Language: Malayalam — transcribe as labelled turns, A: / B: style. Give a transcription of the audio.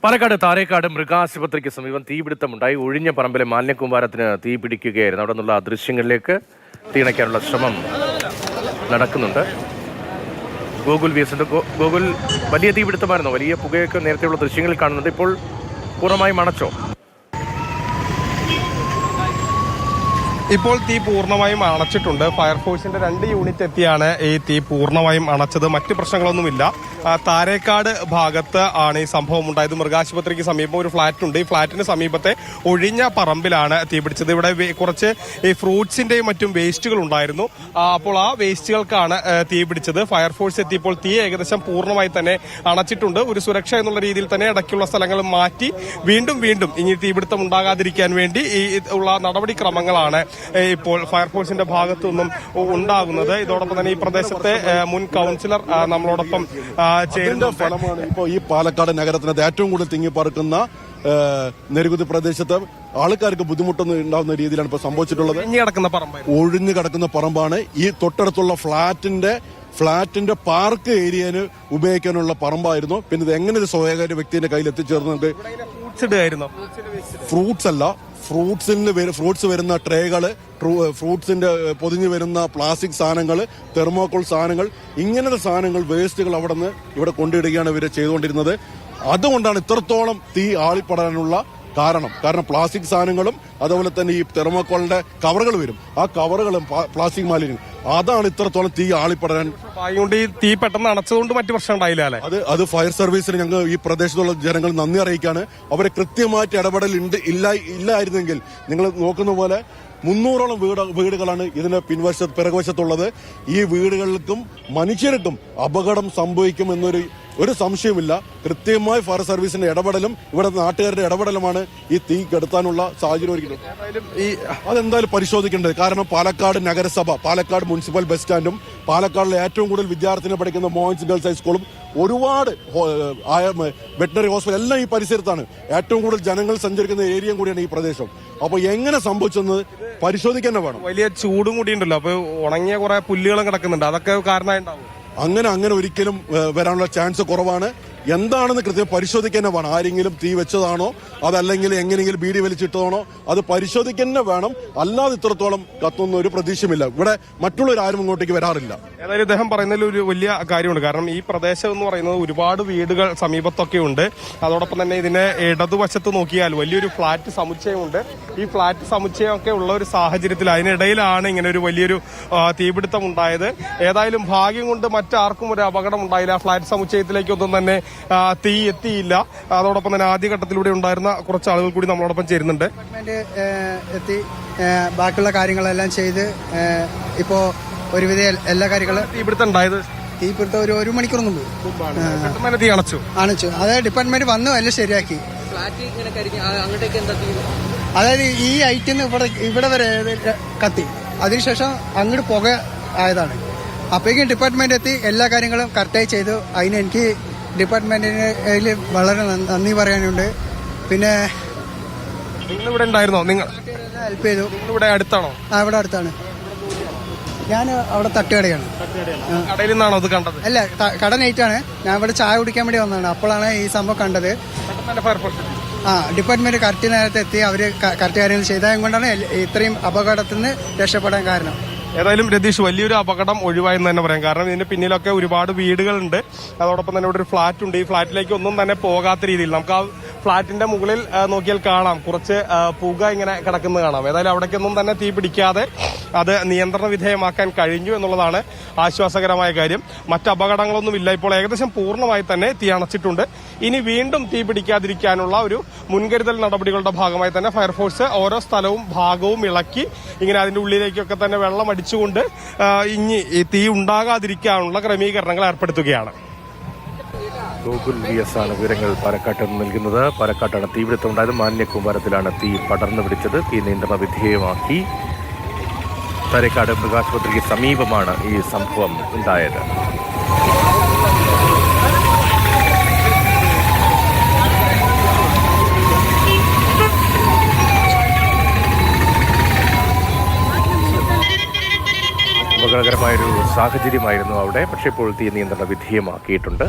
A: പാലക്കാട് താരേക്കാട് മൃഗാശുപത്രിക്ക് സമീപം തീപിടുത്തമുണ്ടായി. ഒഴിഞ്ഞ പറമ്പിലെ മാലിന്യക്കൂമ്പാരത്തിന് തീ പിടിക്കുകയായിരുന്നു. അവിടെ നിന്നുള്ള ദൃശ്യങ്ങളിലേക്ക് തീയണയ്ക്കാനുള്ള ശ്രമം നടക്കുന്നുണ്ട്. ഗൂഗിൾ VS ഗൂഗിൾ വലിയ തീപിടുത്തമായിരുന്നു. വലിയ പുകയൊക്കെ നേരത്തെയുള്ള ദൃശ്യങ്ങളിൽ കാണുന്നുണ്ട്. ഇപ്പോൾ പൂർണ്ണമായും അണച്ചോ?
B: ഇപ്പോൾ തീ പൂർണ്ണമായും അണച്ചിട്ടുണ്ട്. ഫയർഫോഴ്സിന്റെ 2 യൂണിറ്റ് എത്തിയാണ് ഈ തീ പൂർണ്ണമായും അണച്ചത്. മറ്റ് പ്രശ്നങ്ങളൊന്നുമില്ല. താരേക്കാട് ഭാഗത്ത് ആണ് ഈ സംഭവം ഉണ്ടായത്. മൃഗാശുപത്രിക്ക് സമീപം ഒരു ഫ്ളാറ്റ് ഉണ്ട്. ഈ ഫ്ളാറ്റിന് സമീപത്തെ ഒഴിഞ്ഞ പറമ്പിലാണ് തീ പിടിച്ചത്. ഇവിടെ കുറച്ച് ഈ ഫ്രൂട്ട്സിന്റെയും മറ്റും വേസ്റ്റുകൾ ഉണ്ടായിരുന്നു. അപ്പോൾ ആ വേസ്റ്റുകൾക്കാണ് തീ പിടിച്ചത്. ഫയർഫോഴ്സ് എത്തിയപ്പോൾ തീ ഏകദേശം പൂർണ്ണമായി തന്നെ അണച്ചിട്ടുണ്ട്. ഒരു സുരക്ഷ എന്നുള്ള രീതിയിൽ തന്നെ ഇടയ്ക്കുള്ള സ്ഥലങ്ങൾ മാറ്റി വീണ്ടും ഇനി തീപിടുത്തം ഉണ്ടാകാതിരിക്കാൻ വേണ്ടി ഈ ഉള്ള നടപടിക്രമങ്ങളാണ് ഇപ്പോൾ ഫയർഫോഴ്സിന്റെ ഭാഗത്തു നിന്നും ഉണ്ടാകുന്നത്. ഇതോടൊപ്പം തന്നെ ഈ പ്രദേശത്തെ മുൻ കൗൺസിലർ നമ്മളോടൊപ്പം ചേരുന്ന
C: ഫലമാണ് ഇപ്പോൾ ഈ പാലക്കാട് നഗരത്തിനകത്ത് ഏറ്റവും കൂടുതൽ തിങ്ങിപ്പറക്കുന്ന നെരുകുതി പ്രദേശത്ത് ആൾക്കാർക്ക് ബുദ്ധിമുട്ടൊന്നും ഉണ്ടാകുന്ന രീതിയിലാണ് ഇപ്പോൾ സംഭവിച്ചിട്ടുള്ളത്. ഒഴിഞ്ഞു കിടക്കുന്ന പറമ്പാണ്. ഈ തൊട്ടടുത്തുള്ള ഫ്ളാറ്റിന്റെ പാർക്ക് ഏരിയന് ഉപയോഗിക്കാനുള്ള പറമ്പായിരുന്നു. പിന്നെ ഇത് എങ്ങനെ ഒരു സ്വകാര്യ വ്യക്തിയുടെ കയ്യിൽ എത്തിച്ചേർന്നത്? ഫ്രൂട്ട്സ് അല്ല, ഫ്രൂട്ട്സ് വരുന്ന ട്രേകള്, ഫ്രൂട്ട്സിന്റെ പൊതിഞ്ഞു വരുന്ന പ്ലാസ്റ്റിക് സാധനങ്ങൾ, തെർമോക്കോൾ സാധനങ്ങൾ, ഇങ്ങനത്തെ സാധനങ്ങൾ വേസ്റ്റുകൾ ഇവിടെ കൊണ്ടിടുകയാണ് ഇവര് ചെയ്തുകൊണ്ടിരുന്നത്. അതുകൊണ്ടാണ് ഇത്രത്തോളം തീ ആളിപ്പടാനുള്ള കാരണം പ്ലാസ്റ്റിക് സാധനങ്ങളും അതുപോലെ തന്നെ ഈ തെർമോക്കോളിന്റെ കവറുകൾ വരും. ആ കവറുകളും പ്ലാസ്റ്റിക് മാലിന്യം, അതാണ് ഇത്രത്തോളം തീ ആളിപ്പടാൻ.
B: ഈ തീ പെട്ടെന്ന് അടച്ചതുകൊണ്ട് മറ്റു പ്രശ്നം ഉണ്ടായില്ല അല്ലേ?
C: അത് ഫയർ സർവീസിന് ഞങ്ങൾ ഈ പ്രദേശത്തുള്ള ജനങ്ങൾ നന്ദി അറിയിക്കാണ്. അവരെ കൃത്യമായിട്ട് ഇടപെടൽ ഇല്ലായിരുന്നെങ്കിൽ നിങ്ങൾ നോക്കുന്ന പോലെ 300ഓളം വീടുകളാണ് ഇതിന് പിറകുവശത്തുള്ളത്. ഈ വീടുകൾക്കും മനുഷ്യർക്കും അപകടം സംഭവിക്കുമെന്നൊരു സംശയമില്ല. കൃത്യമായി ഫയർ സർവീസിന്റെ ഇടപെടലും ഇവിടെ നാട്ടുകാരുടെ ഇടപെടലുമാണ് ഈ തീ കെടുത്താനുള്ള സാഹചര്യം ഒരുക്കുന്നത്. അതെന്തായാലും പരിശോധിക്കേണ്ടത്. കാരണം പാലക്കാട് നഗരസഭ, പാലക്കാട് മുനിസിപ്പൽ ബസ് സ്റ്റാൻഡും പാലക്കാടിലെ ഏറ്റവും കൂടുതൽ വിദ്യാർത്ഥിനെ പഠിക്കുന്ന മോഹൻസ് ഗേൾസ് ഹൈസ്കൂളും ഒരുപാട് വെറ്ററിനറി ഹോസ്പിറ്റൽ എല്ലാം ഈ പരിസരത്താണ്. ഏറ്റവും കൂടുതൽ ജനങ്ങൾ സഞ്ചരിക്കുന്ന ഏരിയയും കൂടിയാണ് ഈ പ്രദേശം. അപ്പൊ എങ്ങനെ സംഭവിച്ചെന്ന് പരിശോധിക്കാൻ വേണം.
B: വലിയ ചൂടും കൂടി ഉണ്ടല്ലോ, അപ്പൊ ഉണങ്ങിയ കുറെ പുല്ലുകളും കിടക്കുന്നുണ്ട്. അതൊക്കെ കാരണമായിട്ടുണ്ടാവും.
C: അങ്ങനെ ഒരിക്കലും വരാനുള്ള ചാൻസ് കുറവാണ്. എന്താണെന്ന് കൃത്യം പരിശോധിക്കാൻ വേണം. ആരെങ്കിലും തീ വെച്ചതാണോ അതല്ലെങ്കിൽ എങ്ങനെയെങ്കിലും ബീഡി വലിച്ചിട്ടതാണോ അത് പരിശോധിക്കാൻ വേണം. അല്ലാതെ ഇത്രത്തോളം കത്തുന്ന ഒരു പ്രതീക്ഷയുമില്ല. ഇവിടെ മറ്റുള്ളവരാരും ഇങ്ങോട്ടേക്ക് വരാറില്ല.
B: ഏതായാലും ഇദ്ദേഹം പറയുന്നതിൽ ഒരു വലിയ കാര്യമുണ്ട്. കാരണം ഈ പ്രദേശം എന്ന് പറയുന്നത് ഒരുപാട് വീടുകൾ സമീപത്തൊക്കെ ഉണ്ട്. അതോടൊപ്പം തന്നെ ഇതിനെ ഇടതുവശത്ത് നോക്കിയാൽ വലിയൊരു ഫ്ളാറ്റ് സമുച്ചയമുണ്ട്. ഈ ഫ്ളാറ്റ് സമുച്ചയമൊക്കെ ഉള്ള ഒരു സാഹചര്യത്തിൽ അതിനിടയിലാണ് ഇങ്ങനെ ഒരു വലിയൊരു തീപിടുത്തം ഉണ്ടായത്. ഏതായാലും ഭാഗ്യം കൊണ്ട് മറ്റാർക്കും ഒരു അപകടം ഉണ്ടായില്ല. ഫ്ളാറ്റ് സമുച്ചയത്തിലേക്കൊന്നും തന്നെ തീ എത്തിയില്ല. അതോടൊപ്പം തന്നെ ആദ്യഘട്ടത്തിലൂടെ ഉണ്ടായിരുന്ന കുറച്ച് ആളുകൾ കൂടി നമ്മളോടൊപ്പം ചേരുന്നുണ്ട്.
D: എത്തി ബാക്കിയുള്ള കാര്യങ്ങളെല്ലാം ചെയ്ത് ഇപ്പോ ഒരുവിധ എല്ലാ കാര്യങ്ങളും.
B: തീപിടുത്തം ഉണ്ടായത്
D: ഒരു മണിക്കൂർ മുമ്പ്
B: തീ അണച്ചു.
D: അതായത് ഡിപ്പാർട്ട്മെന്റ് വന്നു എല്ലാം ശരിയാക്കി. അതായത് ഈ ഐറ്റിന്ന് ഇവിടെ വരെ കത്തി, അതിനുശേഷം അങ്ങോട്ട് പുക ആയതാണ്. അപ്പോഴേക്കും ഡിപ്പാർട്ട്മെന്റ് എത്തി എല്ലാ കാര്യങ്ങളും കറക്റ്റായി ചെയ്തു. അതിന് എനിക്ക് ഡിപ്പാർട്ട്മെന്റിന് വളരെ നന്ദി പറയാനുണ്ട്. പിന്നെ
B: ഇവിടെ ഉണ്ടായിരുന്നോ? നിങ്ങൾ
D: ഹെൽപ്പ് ചെയ്തു.
B: ഇവിടെ അടുത്താണോ?
D: ഇവിടെ അടുത്താണ്. ഞാൻ അവിടെ തട്ടുകടയാണ്.
B: കടയിൽ നിന്നാണോ അത് കണ്ടത്?
D: അല്ല, കട നൈറ്റാണ്. ഞാൻ ഇവിടെ ചായ കുടിക്കാൻ വേണ്ടി വന്നതാണ്. അപ്പോഴാണ് ഈ സംഭവം കണ്ടത്. ഡിപ്പാർട്ട്മെന്റ് കറക്റ്റ് നേരത്തെ എത്തി. അവര് കറക്റ്റ് കാര്യങ്ങൾ ചെയ്തത് കൊണ്ടാണ് ഇത്രയും അപകടത്തിൽ നിന്ന് രക്ഷപ്പെടാൻ കാരണം.
B: ഏതായാലും രതീഷ്, വലിയൊരു അപകടം ഒഴിവായെന്ന് തന്നെ പറയാം. കാരണം ഇതിന്റെ പിന്നിലൊക്കെ ഒരുപാട് വീടുകളുണ്ട്. അതോടൊപ്പം തന്നെ ഇവിടെ ഒരു ഫ്ളാറ്റ് ഉണ്ട്. ഈ ഫ്ളാറ്റിലേക്ക് ഒന്നും തന്നെ പോകാത്ത രീതിയിൽ നമുക്ക് ആ ഫ്ളാറ്റിന്റെ മുകളിൽ നോക്കിയാൽ കാണാം, കുറച്ച് പുക ഇങ്ങനെ കിടക്കുന്നത് കാണാം. ഏതായാലും അവിടേക്കൊന്നും തന്നെ തീ പിടിക്കാതെ അത് നിയന്ത്രണ വിധേയമാക്കാൻ കഴിഞ്ഞു എന്നുള്ളതാണ് ആശ്വാസകരമായ കാര്യം. മറ്റ് അപകടങ്ങളൊന്നുമില്ല. ഇപ്പോൾ ഏകദേശം പൂർണ്ണമായി തന്നെ തീ അണച്ചിട്ടുണ്ട്. ഇനി വീണ്ടും തീ പിടിക്കാതിരിക്കാനുള്ള ഒരു മുൻകരുതൽ നടപടികളുടെ ഭാഗമായി തന്നെ ഫയർഫോഴ്സ് ഓരോ സ്ഥലവും ഭാഗവും ഇളക്കി ഇങ്ങനെ അതിന്റെ ഉള്ളിലേക്കൊക്കെ തന്നെ വെള്ളം അടിച്ചുകൊണ്ട് ഇനി തീ ഉണ്ടാകാതിരിക്കാനുള്ള ക്രമീകരണങ്ങൾ ഏർപ്പെടുത്തുകയാണ്.
A: ഗൂഗിൾ VS ആണ് വിവരങ്ങൾ പാലക്കാട്ട് നൽകുന്നത്. പാലക്കാട്ടാണ് തീപിടുത്തം ഉണ്ടായത്. മാലിന്യക്കൂമ്പാരത്തിലാണ് തീ പടർന്നു പിടിച്ചത്. തീ നിയന്ത്രണ വിധേയമാക്കി. താരേക്കാട് മൃഗാശുപത്രിക്ക് സമീപമാണ് ഈ സംഭവം ഉണ്ടായത്. അപകടകരമായൊരു സാഹചര്യമായിരുന്നു അവിടെ. പക്ഷേ ഇപ്പോൾ തീ നിയന്ത്രണ വിധേയമാക്കിയിട്ടുണ്ട്.